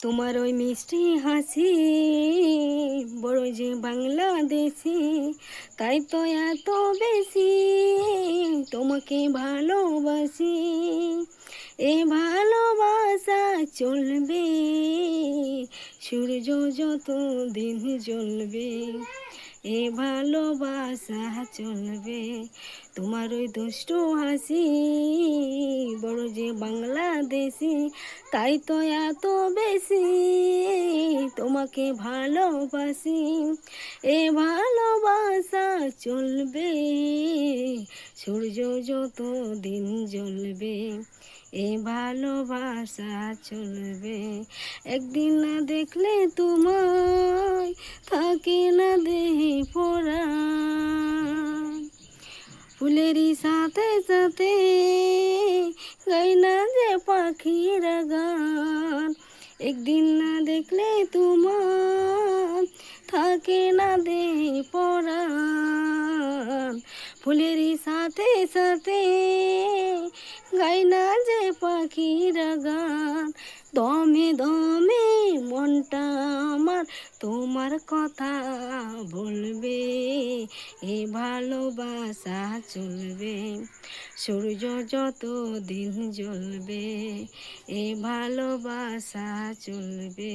তোমার ওই মিষ্টি হাসি বড় যে বাংলাদেশি, তাই তো এত বেশি তোমাকে ভালোবাসি। এ ভালোবাসা চলবে, সূর্য যত দিন জ্বলবে। এ ভালোবাসা চলবে, তোমার ওই দুষ্টু হাসি বড় যে বাংলাদেশি, তাই তো এত বেশি তোমাকে ভালোবাসি। এ ভালোবাসা চলবে, সূর্য যত দিন জ্বলবে। এ ভালোবাসা চলবে, একদিন না দেখলে তোমায় থাকে না দেহে পরাণ। ফুলেরই সাথে সাথে গাই না যে পাখিরা গান। একদিন না দেখলে তোমার থাকে না দেহে পরাণ। ফুলেরই সাথে সাথে গাই না যে পাখিরা গান। দমে দমে মনটা আমার তোমার কথা বলবে। এ ভালোবাসা চলবে, সূর্য যত দিন জ্বলবে। এ ভালোবাসা চলবে,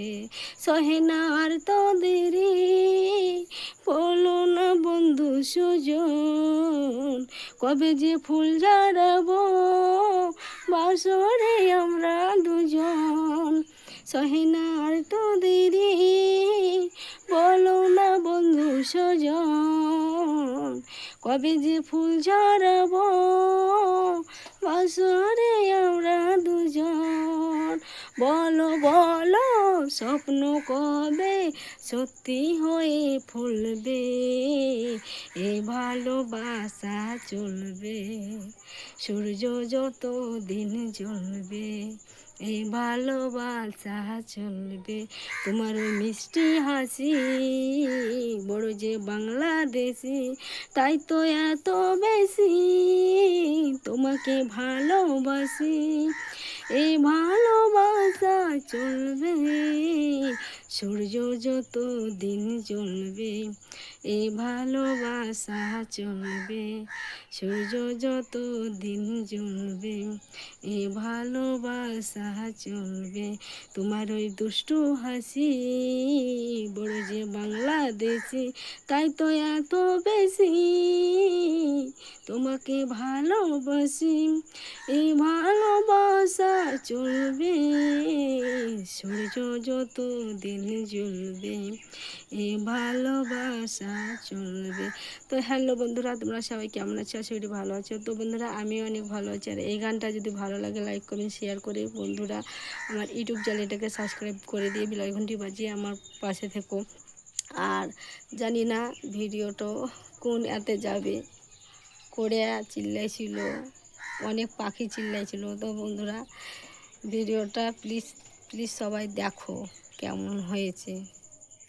সহে না আর তো দেরি, বলো না বন্ধু সুজন, কবে যে ফুল ঝাড়াবো বাসরে আমরা দুজন। সহে না আর তো দেরি, বলো না বন্ধু সুজন, কবে যে ফুল ঝাড়াবো বাসরে আমরা দুজন। বলো বলো স্বপ্ন কবে সত্যি হয়ে ফুলবে। এ ভালোবাসা চলবে, সূর্য যত দিন জ্বলবে। এই ভালোবাসা চলবে, তোমার ওই মিষ্টি হাসি বড় যে বাংলাদেশি, তাই তো এত বেশি তোমাকে ভালোবাসি। এই ভালোবাসা চলবে, সূর্য যত দিন জ্বলবে। এই ভালোবাসা চলবে, সূর্য যত দিন জ্বলবে। এই ভালোবাসা চলবে, তোমার ওই দুষ্টু হাসি বড় যে বাংলাদেশি, তাই তো এত বেশি তোমাকে ভালোবাসি। এই ভালোবাসা চলবে, সূর্য যত দিন জ্বলবে। এই ভালোবাসা চলবে। তো হ্যালো বন্ধুরা, তোমরা সবাই কেমন আছো? আশা করি ভালো আছো। তো বন্ধুরা, আমিও অনেক ভালো আছি। আর এই গানটা যদি ভালো লাগে লাইক কমেন্ট শেয়ার করে বন্ধুরা আমার ইউটিউব চ্যানেলটাকে সাবস্ক্রাইব করে দিয়ে বেল আইকনটি বাজিয়ে আমার পাশে থেকো। আর জানি না ভিডিওটা কোন অ্যাপে যাবে, করে চিল্লাইছিল, অনেক পাখি চিল্লাইছিল। তো বন্ধুরা ভিডিওটা প্লিজ প্লিজ সবাই দেখো কেমন হয়েছে।